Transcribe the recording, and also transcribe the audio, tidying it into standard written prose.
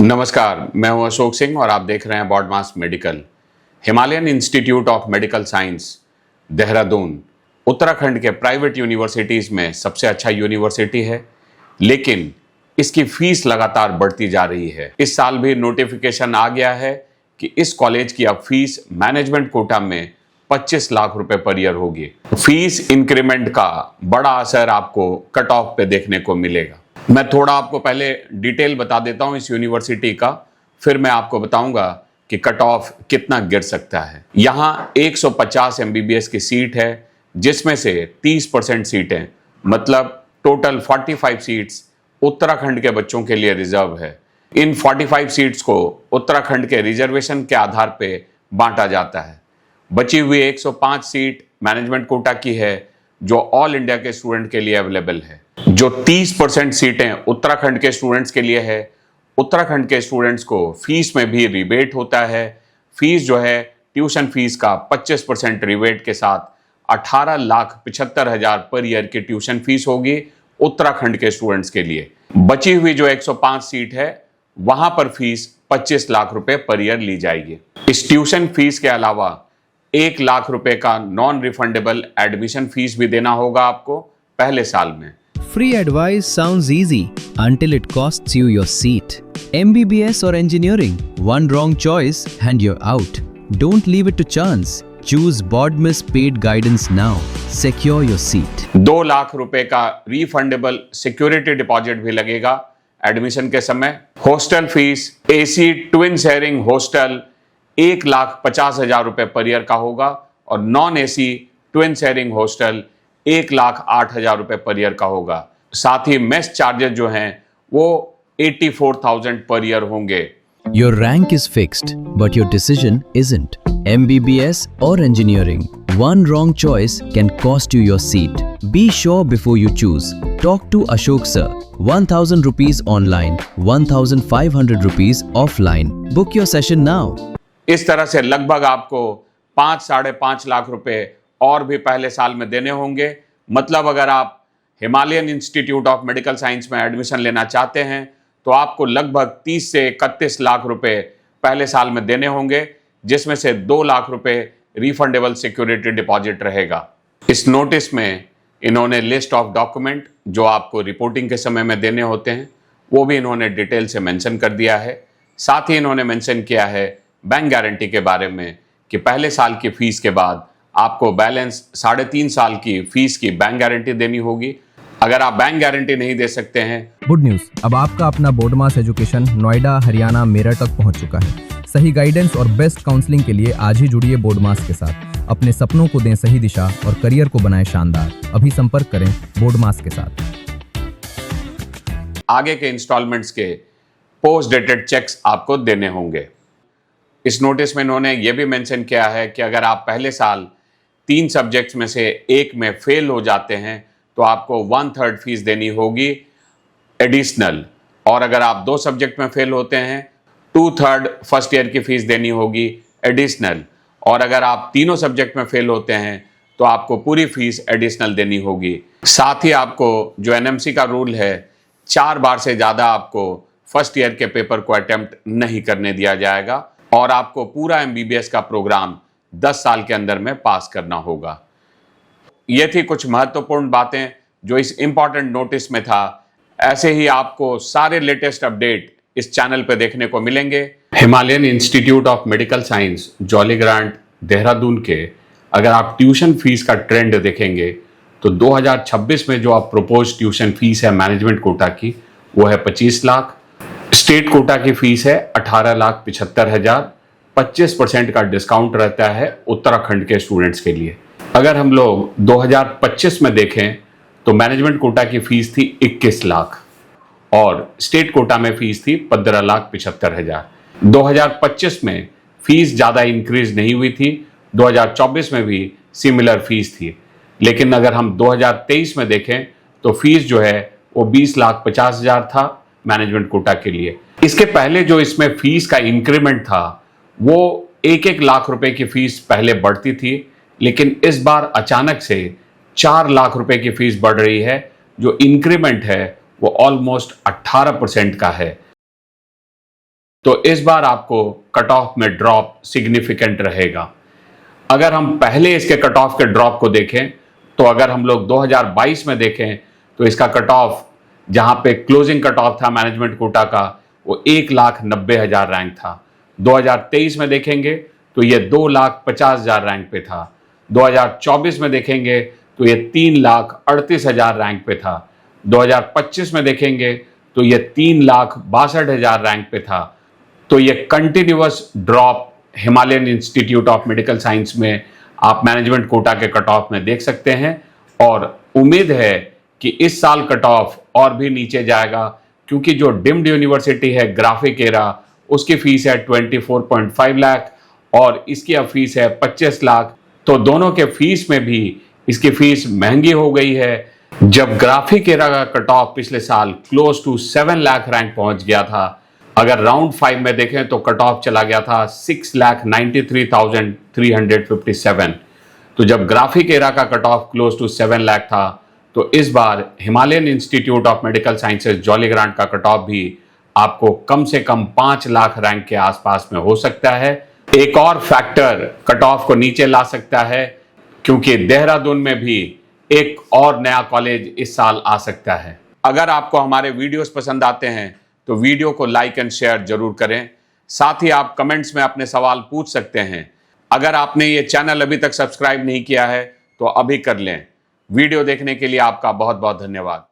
नमस्कार, मैं हूं अशोक सिंह और आप देख रहे हैं BODMAS medical. Himalayan Institute of medical science Dehradun Uttarakhand के प्राइवेट यूनिवर्सिटीज़ में सबसे अच्छा यूनिवर्सिटी है, लेकिन इसकी फीस लगातार बढ़ती जा रही है। इस साल भी नोटिफिकेशन आ गया है कि इस कॉलेज की अब फीस मैनेजमेंट कोटा में 25 लाख रुपए पर ईयर होगी। फीस इंक्रीमेंट का बड़ा असर आपको कट ऑफ पे देखने को मिलेगा। मैं थोड़ा आपको पहले डिटेल बता देता हूं इस यूनिवर्सिटी का, फिर मैं आपको बताऊंगा कि कट ऑफ कितना गिर सकता है। यहां 150 एमबीबीएस की सीट है, जिसमें से 30% सीटें मतलब टोटल 45 सीट्स उत्तराखंड के बच्चों के लिए रिजर्व है। इन 45 सीट्स को उत्तराखंड के रिजर्वेशन के आधार पे बांटा जाता है। बची हुई 105 सीट मैनेजमेंट कोटा की है, जो ऑल इंडिया के स्टूडेंट के लिए अवेलेबल है। जो 30% सीटें उत्तराखंड के स्टूडेंट्स के लिए है, उत्तराखंड के स्टूडेंट्स को फीस में भी रिबेट होता है। फीस जो है ट्यूशन फीस का 25% रिबेट के साथ 18,75,000 पर ईयर की ट्यूशन फीस होगी उत्तराखंड के स्टूडेंट्स के लिए। बची हुई जो 105 सीट है, वहां पर फीस 25 लाख रुपए पर ईयर ली जाएगी। इस ट्यूशन फीस के अलावा 1 लाख रुपए का नॉन रिफंडेबल एडमिशन फीस भी देना होगा आपको पहले साल में। Free advice sounds easy until it costs you your seat. MBBS or engineering, one wrong choice and you're out. Don't leave it to chance. Choose BODMIS paid guidance now. Secure your seat. 2 lakh रुपए का refundable security deposit भी लगेगा admission के समय। Hostel fees AC twin sharing hostel 1,50,000 रुपए per year का होगा और non AC twin sharing hostel 1,08,000 रुपए पर ईयर का होगा। साथ ही मेस चार्जेस जो हैं वो 84,000 पर ईयर होंगे। Your rank is fixed, but your decision isn't. MBBS or engineering, one wrong choice can cost you your seat. Be sure before you choose. Talk to Ashok sir. 1,000 rupees online, 1,500 rupees offline. Book your session now. इस तरह से लगभग आपको 5-5.5 लाख रुपए और भी पहले साल में देने होंगे। मतलब अगर आप Himalayan Institute of medical science में एडमिशन लेना चाहते हैं तो आपको लगभग 30 से 31 लाख रुपए पहले साल में देने होंगे, जिसमें से 2 लाख रुपए रिफंडेबल सिक्योरिटी डिपॉजिट रहेगा। इस नोटिस में इन्होंने लिस्ट ऑफ डॉक्यूमेंट जो आपको रिपोर्टिंग के समय में देने होते हैं वो भी इन्होंने डिटेल से मेंशन कर दिया है। साथ ही इन्होंने मेंशन किया है बैंक गारंटी के बारे में कि पहले साल की फीस के बाद आपको बैलेंस 3.5 साल की फीस की बैंक गारंटी देनी होगी। अगर आप बैंक गारंटी नहीं दे सकते हैं, गुड न्यूज, अब आपका अपना बोडमास एजुकेशन नोएडा, हरियाणा, मेरठ तक पहुंच चुका है। सही गाइडेंस और बेस्ट काउंसलिंग के लिए आज ही जुड़िए बोडमास के साथ। अपने सपनों को दें सही दिशा और करियर को बनाएं शानदार। अभी संपर्क करें बोडमास के साथ। आगे के इंस्टॉलमेंट्स के पोस्ट डेटेड चेक्स आपको देने होंगे। इस नोटिस में इन्होंने ये भी मेंशन किया है कि अगर आप पहले साल 3 सब्जेक्ट्स में से एक में फेल हो जाते हैं तो आपको 1/3 फीस देनी होगी एडिशनल, और अगर आप 2 सब्जेक्ट में फेल होते हैं 2/3 फर्स्ट ईयर की फीस देनी होगी एडिशनल, और अगर आप तीनों सब्जेक्ट में फेल होते हैं तो आपको पूरी फीस एडिशनल देनी होगी। साथ ही आपको जो NMC का रूल है, 4 बार से ज़्यादा आपको फर्स्ट ईयर के पेपर को अटेम्प्ट नहीं करने दिया जाएगा और आपको पूरा MBBS का प्रोग्राम 10 साल के अंदर में पास करना होगा। ये थी कुछ महत्वपूर्ण बातें जो इस इंपॉर्टेंट नोटिस में था। ऐसे ही आपको सारे लेटेस्ट अपडेट इस चैनल पे देखने को मिलेंगे। Himalayan Institute of medical science jolly grant Dehradun के अगर आप ट्यूशन फीस का ट्रेंड देखेंगे तो 2026 में जो आप प्रपोज ट्यूशन फीस है मैनेजमेंट कोटा की वो है 25 लाख। स्टेट कोटा की फीस है 18,75,000। 25% का डिस्काउंट रहता है उत्तराखंड के स्टूडेंट्स के लिए। अगर हम लोग 2025 में देखें तो मैनेजमेंट कोटा की फीस थी 21 लाख और स्टेट कोटा में फीस थी 15,75,000। 2025 में फीस ज़्यादा इंक्रीज नहीं हुई थी, 2024 में भी सिमिलर फीस थी, लेकिन अगर हम 2023 में देखें तो फीस जो है वो 20,50,000 था मैनेजमेंट कोटा के लिए। इसके पहले जो इसमें फीस का इंक्रीमेंट था वो 1-1 लाख रुपए की फीस पहले बढ़ती थी, लेकिन इस बार अचानक से 4 लाख रुपए की फीस बढ़ रही है। जो इंक्रीमेंट है वो ऑलमोस्ट 18% का है। तो इस बार आपको कट ऑफ में ड्रॉप सिग्निफिकेंट रहेगा। अगर हम पहले इसके कट ऑफ के ड्रॉप को देखें तो अगर हम लोग 2022 में देखें तो इसका कट ऑफ जहां पे क्लोजिंग कट ऑफ था मैनेजमेंट कोटा का वो 1,90,000 रैंक था। 2023 में देखेंगे तो ये 2,50,000 रैंक पे था। 2024 में देखेंगे तो ये 3,38,000 रैंक पे था। 2025 में देखेंगे तो ये 3,62,000 रैंक पे था। तो ये continuous drop Himalayan Institute of medical science में आप मैनेजमेंट कोटा के कट ऑफ में देख सकते हैं और उम्मीद है कि इस साल कट ऑफ और भी नीचे जाएगा, क्योंकि जो डिम्ड यूनिवर्सिटी है ग्राफिक एरा उसकी फीस है 24.5 लाख और इसकी अब फीस है 25 लाख। तो दोनों के फीस में भी इसकी फीस महंगी हो गई है। जब ग्राफिक एरा का कट ऑफ पिछले साल क्लोज टू 7 लाख रैंक पहुंच गया था, अगर राउंड 5 में देखें तो कट ऑफ चला गया था 6,93,357। तो जब ग्राफिक एरा का cut off close to 7 lakh था तो इस बार Himalayan Institute of Medical Sciences Jolly Grant का कट ऑफ भी आपको कम से कम 5 लाख रैंक के आसपास में हो सकता है। एक और फैक्टर कट ऑफ को नीचे ला सकता है, क्योंकि देहरादून में भी एक और नया कॉलेज इस साल आ सकता है। अगर आपको हमारे वीडियोस पसंद आते हैं तो वीडियो को लाइक एंड शेयर जरूर करें। साथ ही आप कमेंट्स में अपने सवाल पूछ सकते हैं। अगर आपने ये चैनल अभी तक सब्सक्राइब नहीं किया है तो अभी कर लें। वीडियो देखने के लिए आपका बहुत बहुत धन्यवाद।